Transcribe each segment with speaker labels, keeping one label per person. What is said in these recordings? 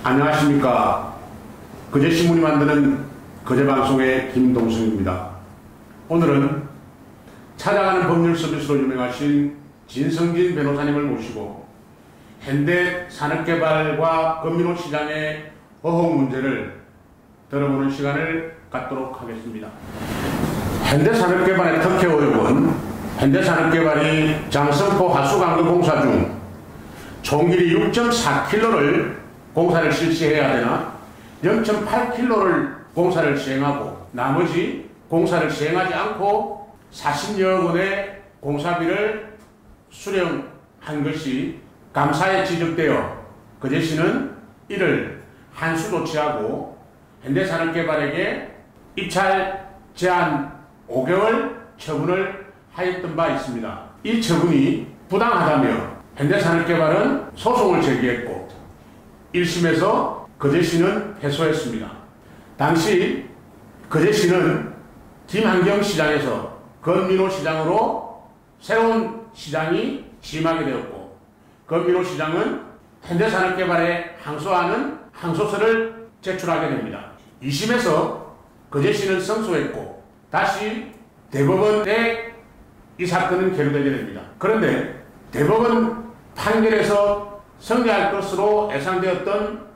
Speaker 1: 안녕하십니까. 거제신문이 만드는 거제방송의 김동승입니다. 오늘은 찾아가는 법률 서비스로 유명하신 진성진 변호사님을 모시고 현대산업개발과 건민호 시장의 어혹 문제를 들어보는 시간을 갖도록 하겠습니다. 현대산업개발의 특혜 의혹은 현대산업개발이 장성포 하수관광공사 중 총 길이 6.4km를 공사를 실시해야 되나 0.8km를 공사를 시행하고 나머지 공사를 시행하지 않고 40여 원의 공사비를 수령한 것이 감사에 지적되어 거제시는 이를 한수 조치하고 현대산업개발에게 입찰 제한 5개월 처분을 하였던 바 있습니다. 이 처분이 부당하다며 현대산업개발은 소송을 제기했고 1심에서 거제시는 패소했습니다. 당시 거제시는 김한경시장에서 건민호 시장으로 새로운 시장이 취임하게 되었고 건민호 시장은 현대산업개발에 항소하는 항소서를 제출하게 됩니다. 2심에서 거제시는 승소했고 다시 대법원에 이 사건은 계류되게 됩니다. 그런데 대법원 판결에서 승리할 것으로 예상되었던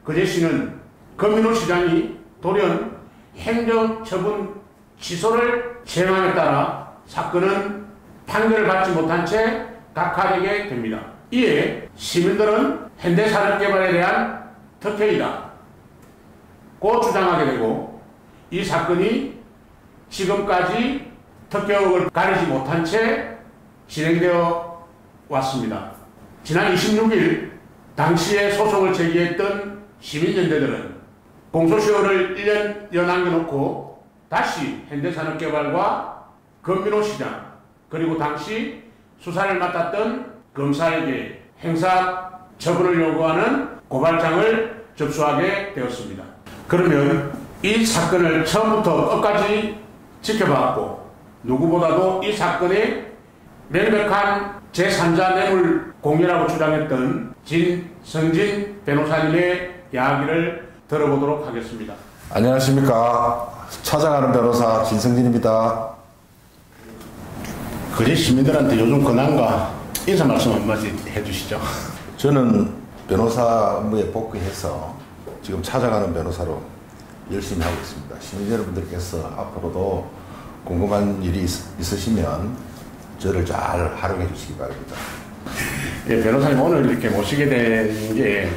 Speaker 1: 거제시는 건민호 시장이 돌연 행정처분 취소를 시행함에 따라 사건은 판결을 받지 못한 채 각하되게 됩니다. 이에 시민들은 현대산업개발에 대한 특혜이다 고 주장하게 되고 이 사건이 지금까지 특혜의혹을 가리지 못한 채 진행되어 왔습니다. 지난 26일 당시에 소송을 제기했던 시민연대들은 공소시효를 1년 연남겨놓고 다시 현대산업개발과 건민호 시장 그리고 당시 수사를 맡았던 검사에게 행사 처분을 요구하는 고발장을 접수하게 되었습니다. 그러면 이 사건을 처음부터 끝까지 지켜봤고 누구보다도 이 사건의 명백한 제3자 뇌물 공여라고 주장했던 진성진 변호사님의 이야기를 들어보도록 하겠습니다.
Speaker 2: 안녕하십니까. 찾아가는 변호사 진성진입니다.
Speaker 1: 거제 시민들한테 요즘 근황과 인사 말씀 한마디 해주시죠.
Speaker 2: 저는 변호사 업무에 복귀해서 지금 찾아가는 변호사로 열심히 하고 있습니다. 시민 여러분들께서 앞으로도 궁금한 일이 있으시면 저를 잘 활용해 주시기 바랍니다.
Speaker 1: 예, 변호사님 오늘 이렇게 모시게 된 게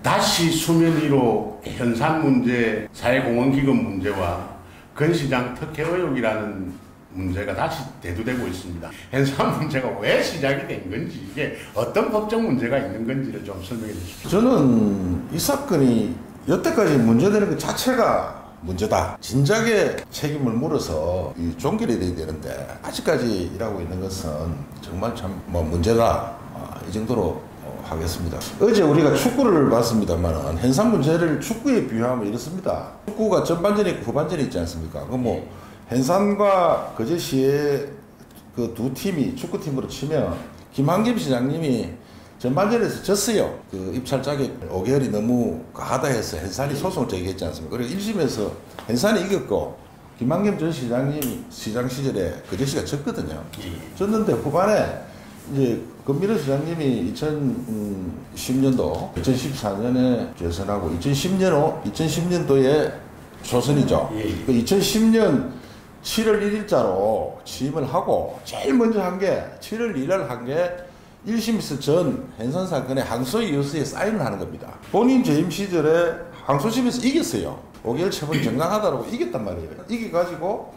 Speaker 1: 다시 수면 위로 현산 문제, 사회공헌기금 문제와 건시장 특혜 의혹이라는 문제가 다시 대두되고 있습니다. 현산 문제가 왜 시작이 된 건지 이게 어떤 법적 문제가 있는 건지를 좀 설명해 주십시오.
Speaker 2: 저는 이 사건이 여태까지 문제되는 것 자체가 문제다. 진작에 책임을 물어서 종결이 돼야 되는데 아직까지 일하고 있는 것은 정말 참 문제다. 이 정도로 하겠습니다. 어제 우리가 축구를 봤습니다만 현상 문제를 축구에 비유하면 이렇습니다. 축구가 전반전이 있고 후반전이 있지 않습니까? 그 현산과 거제시의 그 두 팀이 축구팀으로 치면 김한겸 시장님이 전반전에서 졌어요. 그 입찰 자격 5개월이 너무 과하다 해서 현산이 소송을 제기했지 않습니까? 그리고 1심에서 현산이 이겼고 김한겸 전 시장님 시장 시절에 거제시가 졌거든요. 졌는데 후반에 이제 건민호 시장님이 2010년도, 2014년에 재선하고 2010년도에 조선이죠. 그 2010년 7월 1일자로 취임을 하고 제일 먼저 한 게 7월 1일 한 게 1심에서 전 현산 사건의 항소 이유서에 사인을 하는 겁니다. 본인 재임 시절에 항소심에서 이겼어요. 5개월 처분 정당하다라고 이겼단 말이에요. 이겨가지고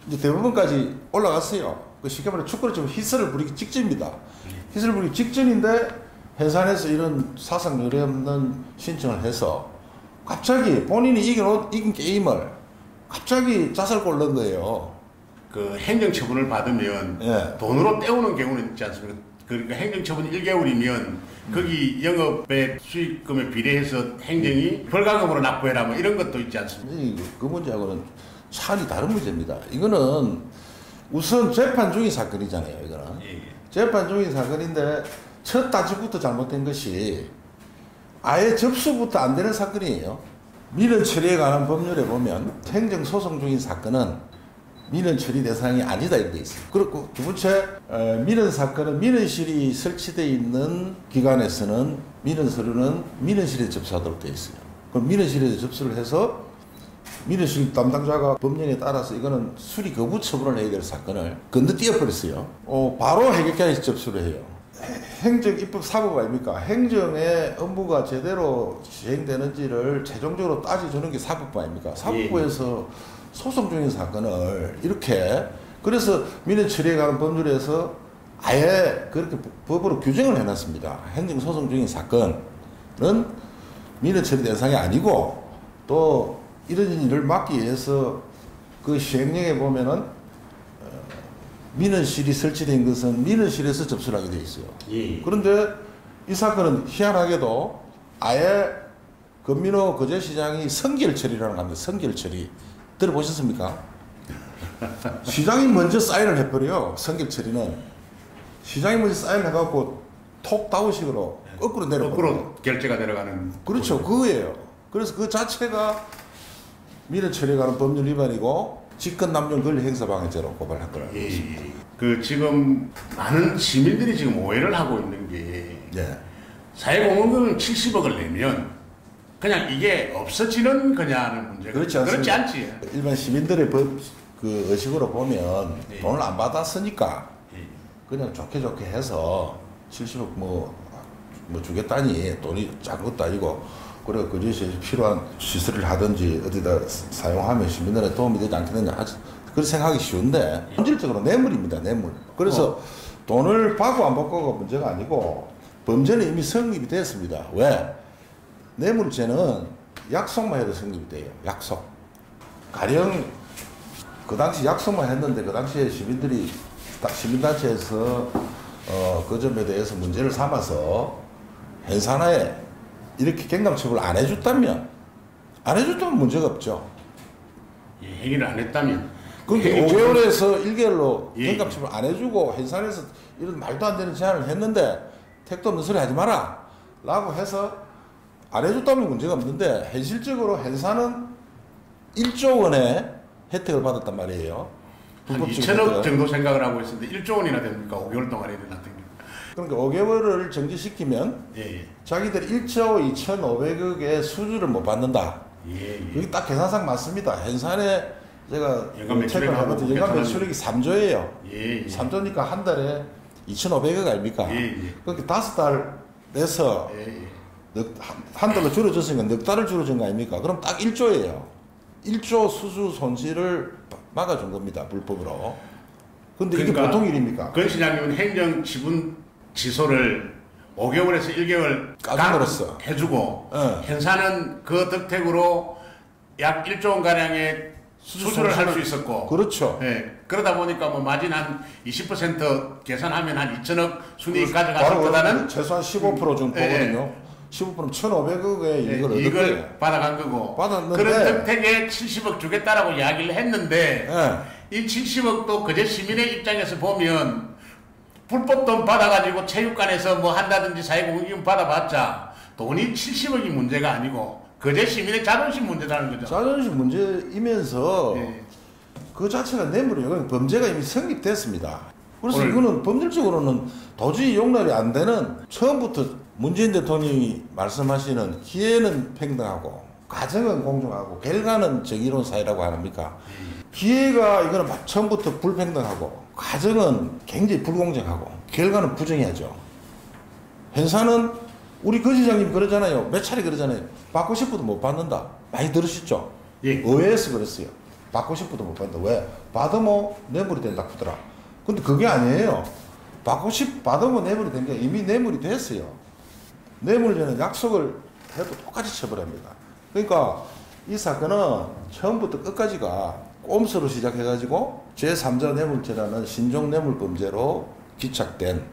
Speaker 2: 이제 대법원까지 올라갔어요. 그 쉽게 말해 축구를 좀 희설을 부리기 직전입니다. 희설을 부리기 직전인데 현산에서 이런 사상 유례 없는 신청을 해서 갑자기 본인이 이긴 게임을 갑자기 자살골 넣은 거예요.
Speaker 1: 그 행정처분을 받으면
Speaker 2: 예.
Speaker 1: 돈으로 때우는 경우는 있지 않습니까? 그러니까 행정처분 1개월이면 거기 영업의 수익금에 비례해서 행정이 벌가금으로 납부해라 뭐 이런 것도 있지 않습니까?
Speaker 2: 그 문제하고는 차원이 다른 문제입니다. 이거는 우선 재판 중인 사건이잖아요. 이거는 재판 중인 사건인데 첫 따지부터 잘못된 것이 아예 접수부터 안 되는 사건이에요. 민원 처리에 관한 법률에 보면 행정소송 중인 사건은 민원 처리 대상이 아니다 이렇게 있어요. 그렇고 두 번째 민원 사건은 민원실이 설치되어 있는 기관에서는 민원 서류는 민원실에 접수하도록 되어 있어요. 그럼 민원실에 접수를 해서 민원실 담당자가 법령에 따라서 이거는 수리 거부 처분을 해야 될 사건을 건너뛰어 버렸어요. 바로 해결까지 접수를 해요. 행정 입법 사법 아닙니까? 행정의 업무가 제대로 시행되는지를 최종적으로 따져주는 게 사법부 아닙니까? 사법부에서 소송 중인 사건을 이렇게 그래서 민원 처리에 관한 법률에서 아예 그렇게 법으로 규정을 해놨습니다. 행정 소송 중인 사건은 민원 처리 대상이 아니고 또 이런 일을 막기 위해서 그 시행령에 보면은 민원실이 설치된 것은 민원실에서 접수를 하게 돼 있어요. 그런데 이 사건은 희한하게도 아예 권민호 거제시장이 선결 처리라는 겁니다. 선결 처리. 들어보셨습니까? 시장이 먼저 사인을 해버려요. 선결 처리는. 시장이 먼저 사인을 해갖고 톡 다운식으로 거꾸로 내려버려요.
Speaker 1: 거꾸로 결제가 내려가는.
Speaker 2: 그렇죠. 그거예요. 그래서 그 자체가 민원 처리에 관한 법률 위반이고 직권남용 권리행사방해죄로 고발한 거라고 있습니다.
Speaker 1: 그 지금 많은 시민들이 지금 오해를 하고 있는 게 사회공헌금을 70억을 내면 그냥 이게 없어지는 거냐는 문제가 그렇지 않지.
Speaker 2: 일반 시민들의 그 의식으로 보면 돈을 안 받았으니까 그냥 좋게 해서 70억 뭐 주겠다니 돈이 작은 것도 아니고 그래 그것이 필요한 시설을 하든지 어디다 사용하면 시민들에 도움이 되지 않겠느냐 그렇게 생각하기 쉬운데 본질적으로 뇌물입니다. 뇌물. 그래서 돈을 받고 안 받고가 문제가 아니고 범죄는 이미 성립이 됐습니다. 왜? 뇌물죄는 약속만 해도 성립이 돼요. 약속. 가령 그 당시 약속만 했는데 그 당시에 시민들이 시민단체에서 그 점에 대해서 문제를 삼아서 현산하에 이렇게 갱감처벌을 안 해줬다면 문제가 없죠.
Speaker 1: 행위를 안 했다면
Speaker 2: 그러니까 5개월에서 1개월로 갱감처벌 안 해주고 현산에서 이런 말도 안 되는 제안을 했는데 택도 없는 소리 하지 마라 라고 해서 안 해줬다면 문제가 없는데 현실적으로 현산은 1조 원의 혜택을 받았단 말이에요.
Speaker 1: 한 2천억 정도 생각을 하고 있었는데 1조 원이나 됩니까? 5개월 동안에 일어났던 게.
Speaker 2: 그러니까 5개월을 정지시키면 자기들이 1조 2,500억의 수주를 못 받는다. 여기 딱 계산상 맞습니다. 현산에 제가
Speaker 1: 연간 매출액
Speaker 2: 연간 매출액이 3조예요. 3조니까 한 달에 2,500억 아닙니까? 그러니까 5달 내서 한 달로 줄어졌으니까 넉 달을 줄어진 거 아닙니까? 그럼 딱 1조예요. 1조 수주 손실을 막아준 겁니다. 불법으로. 근데 그러니까 이게 보통 일입니까?
Speaker 1: 권 시장님은 행정 지분 지소를 5개월에서 1개월
Speaker 2: 까줌으로써
Speaker 1: 해주고 현사는 그 덕택으로 약 1조 원 가량의 수주를 할 수 있었고
Speaker 2: 그렇죠.
Speaker 1: 그러다 보니까 뭐 마진 한 20% 계산하면 한 2천억 순이익 가져갔을 거다는
Speaker 2: 최소한 15% 정도 보거든요. 15%면 1,500억의
Speaker 1: 이익을 받아간 거고
Speaker 2: 받았는데
Speaker 1: 그런 덕택에 70억 주겠다라고 이야기를 했는데 이 70억도 그제 시민의 입장에서 보면 불법 돈 받아가지고 체육관에서 뭐 한다든지 사회공헌기금 받아봤자 돈이 70억이 문제가 아니고 그제 시민의 자존심 문제라는 거죠.
Speaker 2: 자존심 문제이면서 그 자체가 뇌물이에요. 범죄가 이미 성립됐습니다. 그래서 이거는 법률적으로는 도저히 용납이 안 되는 처음부터 문재인 대통령이 말씀하시는 기회는 평등하고 과정은 공정하고 결과는 정의로운 사회라고 하십니까? 기회가 이거는 처음부터 불평등하고 과정은 굉장히 불공정하고 결과는 부정해야죠. 현사는 우리 권 시장님 그러잖아요. 몇 차례 그러잖아요. 받고 싶어도 못 받는다. 많이 들으셨죠? 의회에서 그랬어요. 받고 싶어도 못 받는다. 왜? 받으면 뇌물이 된다 하더라. 근데 그게 아니에요. 받으면 뇌물이 된 게 이미 뇌물이 됐어요. 뇌물죄는 약속을 해도 똑같이 처벌합니다. 그러니까 이 사건은 처음부터 끝까지가 꼼수로 시작해가지고 제3자 뇌물죄라는 신종 뇌물범죄로 기착된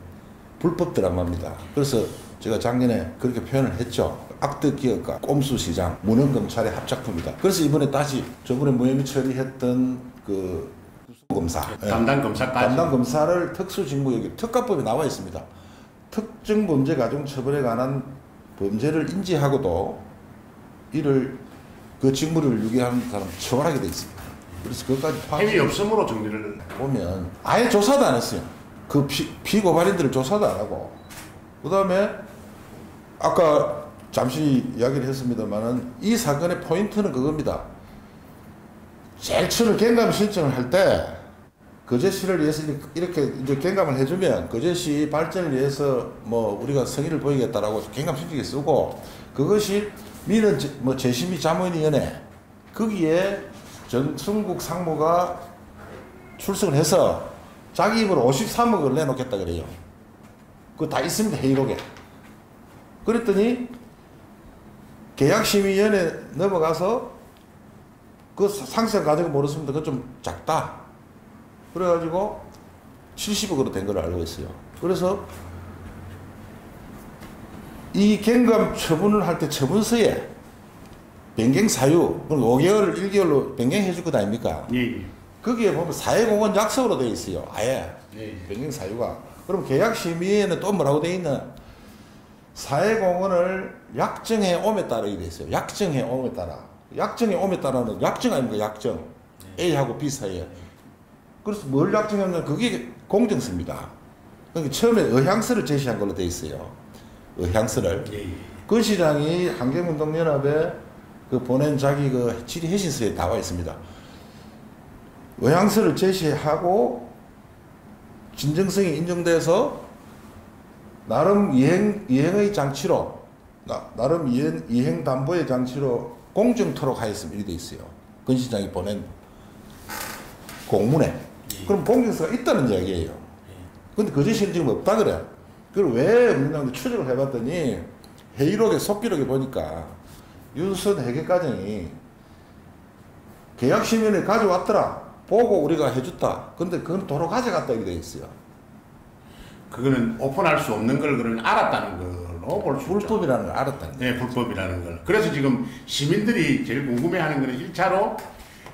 Speaker 2: 불법 드라마입니다. 그래서 제가 작년에 그렇게 표현을 했죠. 악덕 기업과 꼼수 시장, 무능 검찰의 합작품이다. 그래서 이번에 다시 저번에 무혐의 처리했던 그 검사,
Speaker 1: 담당 검사까지
Speaker 2: 담당 검사를 특수직무유기 특가법에 나와 있습니다. 특정 범죄 가중 처벌에 관한 범죄를 인지하고도 이를 그 직무를 유기하는 사람 처벌하게 돼 있습니다. 그래서 그것까지
Speaker 1: 혐의 없음으로 정리를
Speaker 2: 보면 아예 조사도 안 했어요. 그 피고발인들을 조사도 안 하고 그 다음에 아까 잠시 이야기를 했습니다만은 이 사건의 포인트는 그겁니다. 제일 처음 갱감 신청을 할 때 거제시를 위해서 이렇게 이제 갱감을 해주면 거제시 발전을 위해서 뭐 우리가 성의를 보이겠다라고 갱감 신청에 쓰고 그것이 민원 뭐 재심의 자문위원회 거기에 정승국 상무가 출석을 해서 자기 입으로 53억을 내놓겠다 그래요. 그거 다 있습니다. 회의록에. 그랬더니 계약심의위원회 넘어가서 그 상세한 과정을 모르겠습니다. 그거 좀 작다. 그래가지고 70억으로 된 걸 알고 있어요. 그래서 이 갱감 처분을 할 때 처분서에 변경 사유, 5개월을 1개월로 변경해 줄 것 아닙니까?
Speaker 1: 예.
Speaker 2: 거기에 보면 사회공헌 약속으로 되어 있어요. 아예.
Speaker 1: 예.
Speaker 2: 변경 사유가. 그럼 계약심의에는 또 뭐라고 되어 있나? 사회공헌을 약정해 옴에 따라 이래 있어요. 약정해 옴에 따라. 약정해 옴에 따라는 약정 아닙니까? 약정. A하고 B 사이에. 그래서 뭘 약정하면 그게 공정서입니다. 그러니까 처음에 의향서를 제시한 걸로 되어 있어요. 의향서를.
Speaker 1: 예.
Speaker 2: 그 시장이 환경운동연합에 그 보낸 자기 그 질의 해신서에 나와 있습니다. 의향서를 제시하고 진정성이 인정돼서 나름 이행의 장치로 나름 이행 담보의 장치로 공정토록 하였음 이렇게 돼 있어요. 권 시장이 보낸 공문에.
Speaker 1: 예.
Speaker 2: 그럼 공정서가 있다는 이야기예요. 근데 거제시는 지금 없다 그래. 그걸 왜 없느냐고 추적을 해봤더니 회의록에 속기록에 보니까 윤선 회계과정이 계약심의를 가져왔더라. 보고 우리가 해줬다. 근데 그건 도로 가져갔다 이렇게 돼 있어요.
Speaker 1: 그거는 오픈할 수 없는 걸 그런 알았다는 걸로 볼 수 있죠.
Speaker 2: 불법이라는 걸 알았다는 거예요.
Speaker 1: 네, 불법이라는 걸. 그래서 지금 시민들이 제일 궁금해하는 거는 1차로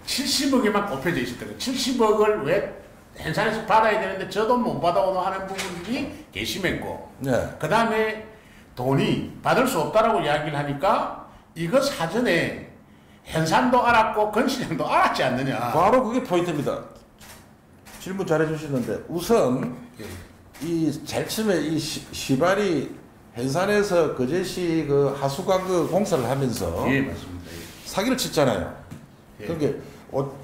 Speaker 1: 70억에만 꼽혀져 있었던 거예요. 70억을 왜 hen산에서 받아야 되는데 저 돈 못 받아오는 하는 부분이 개심했고
Speaker 2: 네.
Speaker 1: 그 다음에 돈이 받을 수 없다라고 이야기를 하니까 이거 사전에 hen산도 알았고 건시장도 알았지 않느냐.
Speaker 2: 바로 그게 포인트입니다. 질문 잘해 주시는데 우선 이 제일 처음에 이 시발이 hen산에서 거제시 그 하수관그 공사를 하면서
Speaker 1: 예, 맞습니다.
Speaker 2: 사기를 쳤잖아요.
Speaker 1: 예.
Speaker 2: 그러니까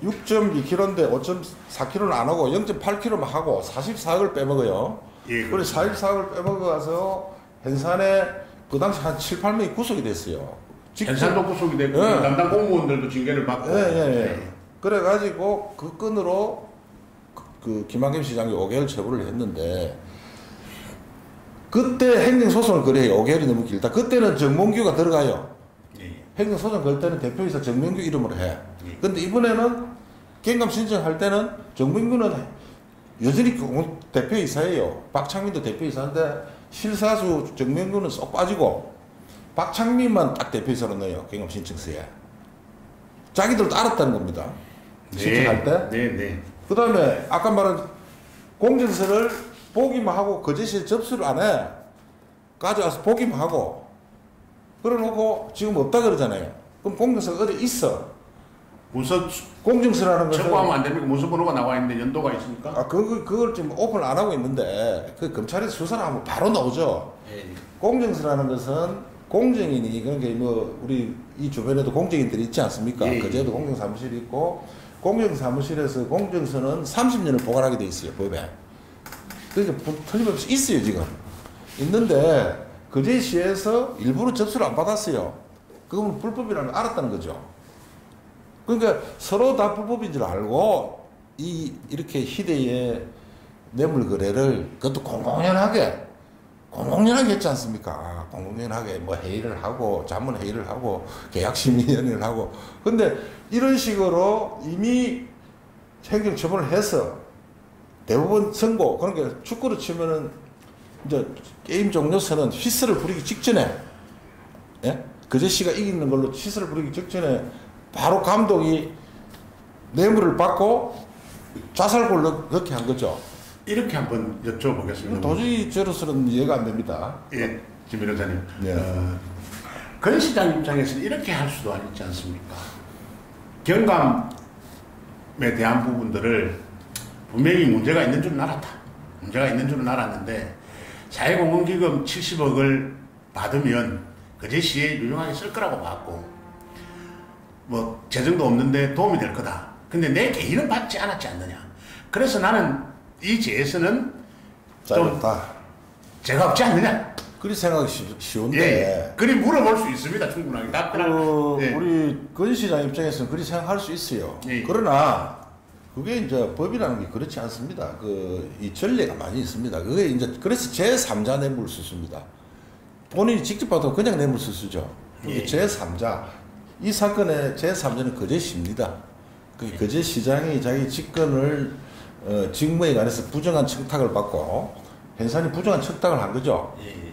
Speaker 2: 6.2km인데 5.4km는 안 하고 0.8km만 하고 44억을 빼먹어요.
Speaker 1: 예,
Speaker 2: 그래서
Speaker 1: 그렇습니다.
Speaker 2: 44억을 빼먹어가서 hen산에 그 당시 한 7, 8명이 구속이 됐어요.
Speaker 1: hen산도 구속이 됐고
Speaker 2: 예.
Speaker 1: 담당 공무원들도 징계를 받고.
Speaker 2: 예. 그래가지고 그 건으로 그 김한겸 시장이 5개월 처분을 했는데 그때 행정소송을 거래해요. 5개월이 너무 길다. 그때는 정몽규가 들어가요.
Speaker 1: 예.
Speaker 2: 행정소송 걸 때는 대표이사 정명규 이름으로 해.
Speaker 1: 예.
Speaker 2: 근데 이번에는 갱감 신청할 때는 정명규는 여전히 대표이사예요. 박창민도 대표이사인데 실사수 정명규는 쏙 빠지고 박창민만 딱 대표이사로 넣어요. 갱감 신청서에. 자기들도 알았다는 겁니다. 신청할 때.
Speaker 1: 네.
Speaker 2: 그 다음에 아까 말한 공증서를 보기만 하고 거제시에 접수를 안 해. 가져와서 보기만 하고 그래놓고 지금 없다 그러잖아요. 그럼 공증서가 어디 있어.
Speaker 1: 문서
Speaker 2: 공증서라는 것은
Speaker 1: 청구하면 안 됩니까? 문서 번호가 나와 있는데 연도가 있으니까.
Speaker 2: 그걸 지금 오픈을 안 하고 있는데 그 검찰에서 수사를 하면 바로 나오죠.
Speaker 1: 예.
Speaker 2: 공증서라는 것은 공증인이 그러니까 뭐 우리 이 주변에도 공증인들이 있지 않습니까?
Speaker 1: 예.
Speaker 2: 그제도 공증사무실이 있고 공증사무실에서 공증서는 30년을 보관하게 돼 있어요. 법에. 그러니까 틀림없이 있어요 지금. 있는데 거제시에서 일부러 접수를 안 받았어요. 그건 불법이라는 걸 알았다는 거죠. 그러니까 서로 다 불법인 줄 알고 이렇게 희대의 뇌물 거래를 그것도 공공연하게 했지 않습니까? 공공연하게 뭐 회의를 하고 자문 회의를 하고 계약심의위원회를 하고 근데 이런 식으로 이미 행정 처분을 해서 대부분 선고 그러니까 축구로 치면은 이제 게임 종료서는 휘슬을 부리기 직전에 예? 거제시가 이기는 걸로 휘슬을 부리기 직전에 바로 감독이 뇌물을 받고 자살골 넣게 한 거죠.
Speaker 1: 이렇게 한번 여쭤보겠습니다.
Speaker 2: 도저히 저로서는 이해가 안 됩니다.
Speaker 1: 예. 지 변호사님.
Speaker 2: 네.
Speaker 1: 권 시장 입장에서는 이렇게 할 수도 있지 않습니까? 경감에 대한 부분들을 분명히 문제가 있는 줄은 알았다. 문제가 있는 줄은 알았는데 사회공헌기금 70억을 받으면 그제시에 유용하게 쓸 거라고 봤고 뭐 재정도 없는데 도움이 될 거다. 근데 내 개인은 받지 않았지 않느냐. 그래서 나는 이 제에서는 좀 제가 없지 않느냐.
Speaker 2: 그리 생각이 쉬운데.
Speaker 1: 예, 그리 물어볼 수 있습니다. 충분하게. 예.
Speaker 2: 우리 권 시장 입장에서는 그리 생각할 수 있어요.
Speaker 1: 예.
Speaker 2: 그러나 그게 이제 법이라는 게 그렇지 않습니다. 이 전례가 많이 있습니다. 그게 이제 그래서 제3자 뇌물수수입니다. 본인이 직접 받아도 그냥 뇌물수수죠.
Speaker 1: 예.
Speaker 2: 제3자. 이 사건의 제3자는 거제시입니다. 그 거제시장이 자기 직권을 직무에 관해서 부정한 청탁을 받고 hen산이 부정한 청탁을 한 거죠.
Speaker 1: 예.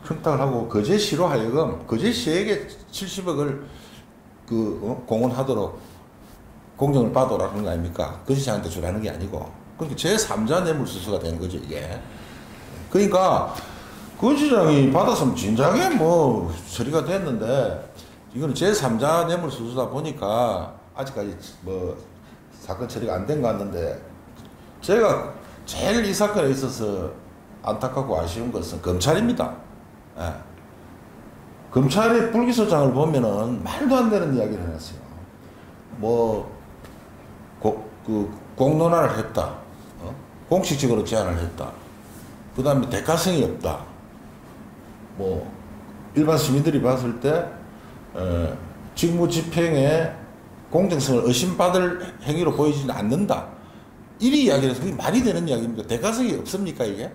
Speaker 2: 청탁을 하고 거제시로 하여금 거제시에게 70억을 공헌하도록 공정을 받으라는 거 아닙니까? 거제시장한테 주라는 게 아니고. 그러니까 제3자 뇌물수수가 되는 거죠, 이게. 그러니까 거제시장이 받았으면 진작에 뭐 처리가 됐는데 이거는 제3자 뇌물수수다 보니까 아직까지 뭐 사건 처리가 안 된 것 같는데 제가 제일 이 사건에 있어서 안타깝고 아쉬운 것은 검찰입니다. 예. 검찰의 불기소장을 보면은 말도 안 되는 이야기를 해놨어요. 뭐, 공론화를 했다. 공식적으로 제안을 했다. 그 다음에 대가성이 없다. 뭐, 일반 시민들이 봤을 때, 직무 집행에 공정성을 의심받을 행위로 보이지는 않는다. 이리 이야기를 해서 그게 말이 되는 이야기입니까? 대가성이 없습니까, 이게?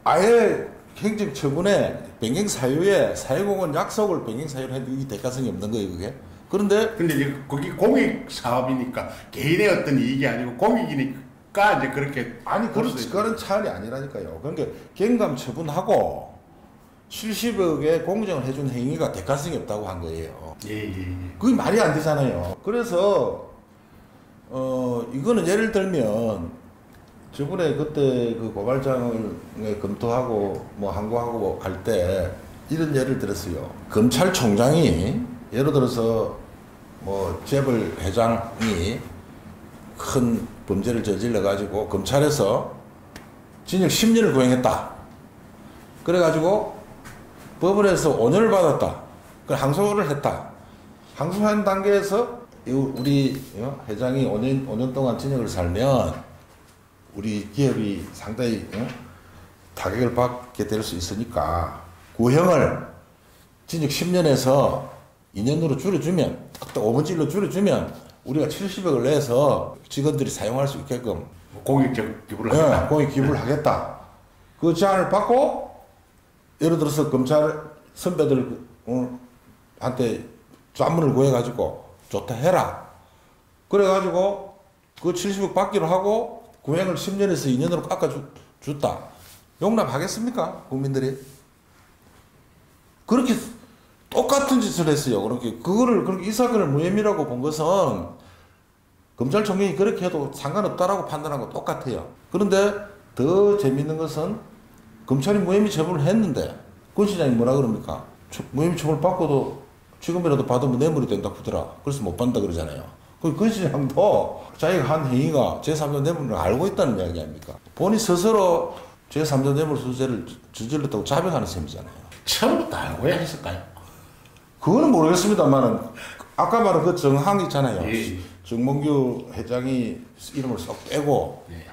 Speaker 2: 아예 행정처분에 변경사유에 사회공헌 약속을 변경사유로 했는데 이 대가성이 없는 거예요, 그게. 근데
Speaker 1: 이제 거기 공익 사업이니까 개인의 어떤 이익이 아니고 공익이니까 이제 그렇게.
Speaker 2: 아니, 그런 차원이 아니라니까요. 그러니까 경감 처분하고 70억에 공정을 해준 행위가 대가성이 없다고 한 거예요.
Speaker 1: 예.
Speaker 2: 그게 말이 안 되잖아요. 그래서, 이거는 예를 들면, 저번에 그때 그 고발장을 검토하고 뭐 항고하고 할 때 이런 예를 들었어요. 검찰총장이 예를 들어서 뭐 재벌 회장이 큰 범죄를 저질러 가지고 검찰에서 징역 10년을 구형했다. 그래 가지고 법원에서 5년을 받았다. 그 항소를 했다. 항소한 단계에서 우리 회장이 5년 동안 징역을 살면 우리 기업이 상당히 타격을 받게 될 수 있으니까 구형을 징역 10년에서 2년으로 줄여주면 딱 5분질로 줄여주면 우리가 70억을 내서 직원들이 사용할 수 있게끔
Speaker 1: 공익적 기부를 하겠다.
Speaker 2: 공익 기부를 하겠다. 그 제안을 받고 예를 들어서 검찰 선배들한테 좌문을 구해가지고 좋다 해라. 그래가지고 그 70억 받기로 하고 구형을 10년에서 2년으로 깎아줬다. 용납하겠습니까? 국민들이? 그렇게 똑같은 짓을 했어요. 그렇게 이 사건을 무혐의라고 본 것은 검찰총장이 그렇게 해도 상관없다라고 판단한 거 똑같아요. 그런데 더 재밌는 것은 검찰이 무혐의 처분을 했는데 권 시장이 뭐라 그럽니까? 무혐의 처분을 받고도 지금이라도 받으면 뇌물이 된다고 하더라. 그래서 못 받는다 그러잖아요. 권 시장도 자기가 한 행위가 제3자 뇌물을 알고 있다는 이야기 아닙니까? 본인 스스로 제3자 뇌물 수수죄를 저질렀다고 자백하는 셈이잖아요.
Speaker 1: 처음부터 알고 했을까요?
Speaker 2: 그거는 모르겠습니다만은 아까 말한 그 정황 있잖아요.
Speaker 1: 예.
Speaker 2: 정몽규 회장이 이름을 쏙 빼고
Speaker 1: 예.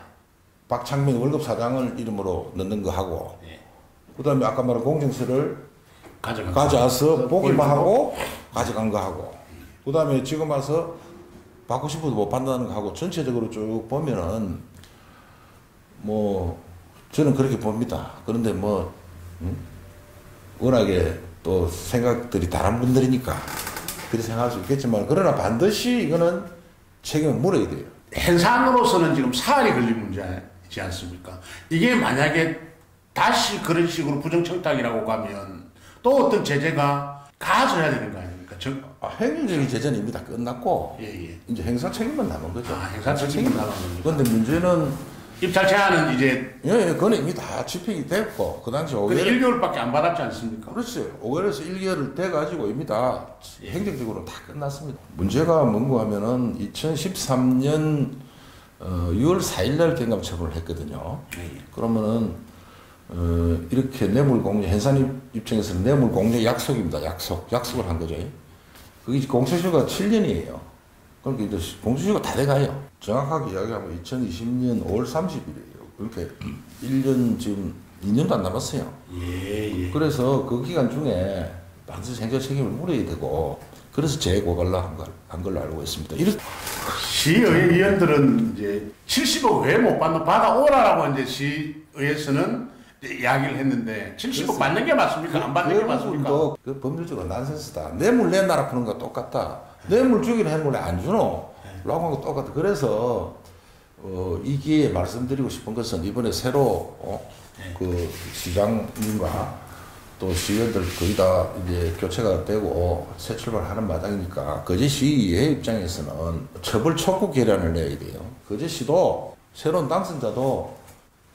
Speaker 2: 박창민 월급 사장을 이름으로 넣는 거 하고
Speaker 1: 예.
Speaker 2: 그다음에 아까 말한 공증서를
Speaker 1: 거.
Speaker 2: 가져와서 보기만 하고 가져간 거 하고 그다음에 지금 와서 받고 싶어도 못 받는다는 거 하고 전체적으로 쭉 보면은 뭐 저는 그렇게 봅니다. 그런데 뭐 워낙에 또 생각들이 다른 분들이니까 그렇게 생각할 수 있겠지만 그러나 반드시 이거는 책임을 물어야 돼요.
Speaker 1: hen산으로서는 지금 사활이 걸린 문제이지 않습니까? 이게 만약에 다시 그런 식으로 부정청탁이라고 가면 또 어떤 제재가 가져야 되는 거 아닙니까?
Speaker 2: 행정적인 제재는 이미 다 끝났고
Speaker 1: 예.
Speaker 2: 이제 행사 책임만 남은 거죠.
Speaker 1: 행사 책임만 남은 겁니다.
Speaker 2: 그런데 문제는
Speaker 1: 입찰 제한은 이제
Speaker 2: 예, 그건 이미 다 집행이 됐고 그 당시 5개월
Speaker 1: 1개월밖에 안 받았지 않습니까?
Speaker 2: 그렇지. 5개월에서 1개월을 돼가지고 이미 다 행정적으로 다 끝났습니다. 문제가 뭔가 하면은 2013년 6월 4일날 경감 처분을 했거든요. 그러면은 이렇게 뇌물공여 hen산 입장에서는 뇌물공여 약속입니다. 약속을 한 거죠. 그게 공소시효가 7년이에요. 그러니까 이제 공소시효가 다 돼가요. 정확하게 이야기하면 2020년 5월 30일이에요. 그렇게 1년 지금 2년도 안 남았어요.
Speaker 1: 예.
Speaker 2: 그래서 그 기간 중에 반드시 행정 책임을 물어야 되고 그래서 재고발로 한 걸로 알고 있습니다.
Speaker 1: 시의회 위원들은 이제 70억 왜 못 받아오라라고 이제 시의회에서는 이야기를 했는데 70억 받는 게 맞습니까? 안 받는 게 맞습니까?
Speaker 2: 그 법률적으로 난센스다. 뇌물 내놔라 푸는 거 똑같다. 뇌물 주기는 뇌물 안 주노? 라고 하는 거 똑같다. 그래서 이 기회에 말씀드리고 싶은 것은 이번에 새로 그 시장님과 또 시의원들 거의 다 이제 교체가 되고 새 출발하는 마당이니까 거제시의 입장에서는 처벌 촉구 계량을 내야 돼요. 거제시도 새로운 당선자도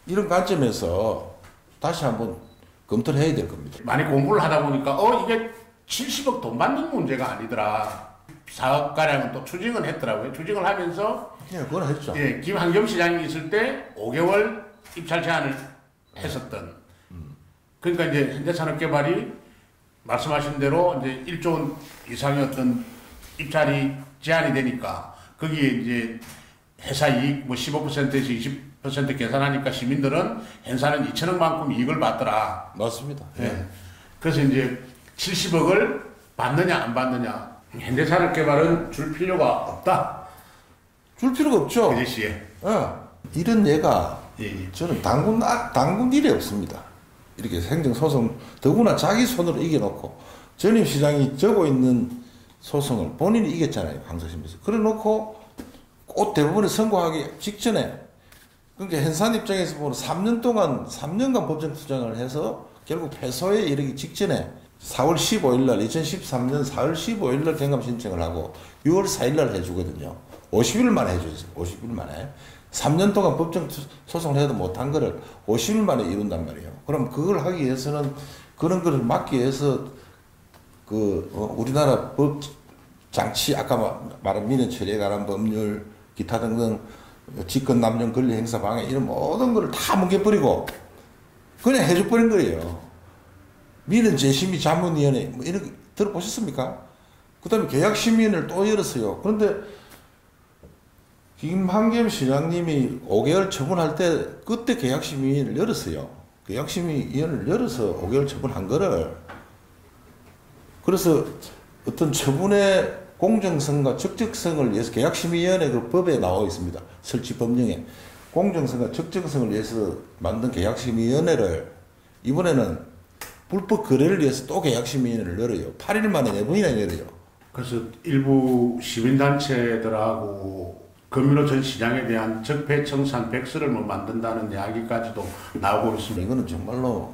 Speaker 2: 이런 관점에서 다시 한번 검토를 해야 될 겁니다.
Speaker 1: 많이 공부를 하다 보니까 이게 70억 돈 받는 문제가 아니더라. 사업가량은 또 추징을 했더라고요. 추징을 하면서
Speaker 2: 그건 했죠.
Speaker 1: 예, 김한겸 시장이 있을 때 5개월 입찰 제한을 했었던. 그러니까 이제 현대산업개발이 말씀하신 대로 이제 1조 원 이상의 어떤 입찰이 제한이 되니까 거기에 이제 회사 이익 뭐 15%에서 20% 계산하니까 시민들은 hen산은 2천억만큼 이익을 받더라.
Speaker 2: 맞습니다.
Speaker 1: 예. 그래서 이제 70억을 받느냐 안 받느냐. 현대산업개발은 줄 필요가 없다.
Speaker 2: 줄 필요가 없죠.
Speaker 1: 거제시에.
Speaker 2: 이런 예가
Speaker 1: 예.
Speaker 2: 저는 당군 일에 없습니다. 이렇게 행정소송 더구나 자기 손으로 이겨놓고 전임 시장이 적고 있는 소송을 본인이 이겼잖아요. 항소심에서. 그래 놓고 꼭 대부분의 선고하기 직전에 그러니까 hen산 입장에서 보면 3년간 법정 투쟁을 해서 결국 패소에 이르기 직전에 4월 15일 날 2013년 4월 15일 날 경감 신청을 하고 6월 4일 날 해주거든요. 50일 만에 해주세요. 50일 만에. 3년 동안 법정 소송을 해도 못한 거를 50일 만에 이룬단 말이에요. 그럼 그걸 하기 위해서는 그런 거를 막기 위해서 우리나라 법 장치 아까 말한 민원 처리에 관한 법률 기타 등등 직권 남용 권리 행사 방해 이런 모든 거를 다 뭉개버리고 그냥 해줘버린 거예요. 민원 재심의 자문위원회 뭐 이런 거 들어보셨습니까? 그 다음에 계약심의위원회를 또 열었어요. 그런데 김한겸 시장님이 5개월 처분할 때 그때 계약심의위원회를 열었어요. 계약심의위원회를 열어서 5개월 처분한 거를 그래서 어떤 처분의 공정성과 적정성을 위해서 계약심의위원회 그 법에 나와 있습니다. 설치 법령에 공정성과 적정성을 위해서 만든 계약심의위원회를 이번에는 불법 거래를 위해서 또 계약심의위원회를 열어요. 8일 만에 4번이나 열어요.
Speaker 1: 그래서 일부 시민단체들하고 금융 전 시장에 대한 적폐청산 백서를 뭐 만든다는 이야기까지도 나오고 있습니다.
Speaker 2: 이거는 정말로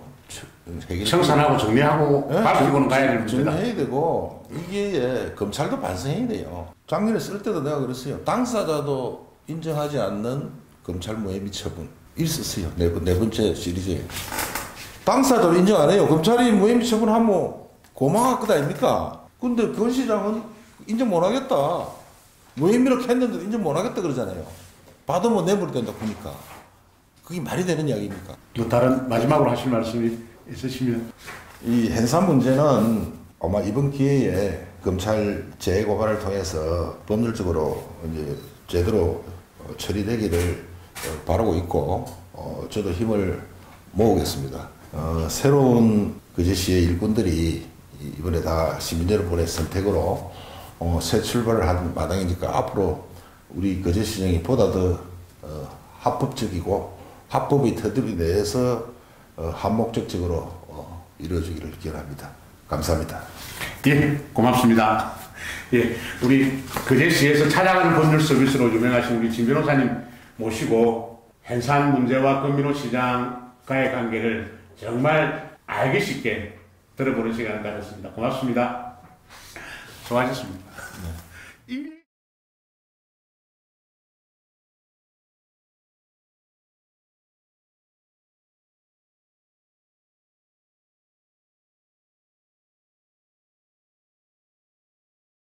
Speaker 1: 청산하고 정리하고 밝히고는 가야 될 문제다.
Speaker 2: 정리해야 되고 이게 검찰도 반성해야 돼요. 작년에 쓸 때도 내가 그랬어요. 당사자도 인정하지 않는 검찰 무혐의 처분 있었어요. 네 번째 시리즈에. 당사자도 인정 안 해요. 검찰이 무혐의 처분하면 고마울 것 아닙니까? 근데 권 시장은 인정 못 하겠다. 무혐의로 했는데도 인정 못 하겠다 그러잖아요. 받으면 내버려 된다 보니까. 그게 말이 되는 이야기입니까?
Speaker 1: 또 다른 마지막으로 하실 말씀이 있으시면.
Speaker 2: 이 hen산 문제는 아마 이번 기회에 검찰 재고발을 통해서 법률적으로 이제 제대로 처리되기를 바라고 있고 저도 힘을 모으겠습니다. 새로운 거제시의 일꾼들이 이번에 다 시민 여러분의 선택으로 새 출발을 한 마당이니까 앞으로 우리 거제시장이 보다 더 합법적이고 합법의 테두리 내에서 한목적적으로 이루어지기를 기원합니다. 감사합니다.
Speaker 1: 예, 고맙습니다. 예, 우리 거제시에서 찾아가는 법률 서비스로 유명하신 우리 진 변호사님 모시고 hen산 문제와 금민호 시장과의 관계를 정말 알기 쉽게 들어보는 시간을 가졌습니다. 고맙습니다. 수고하셨습니다.
Speaker 2: 네.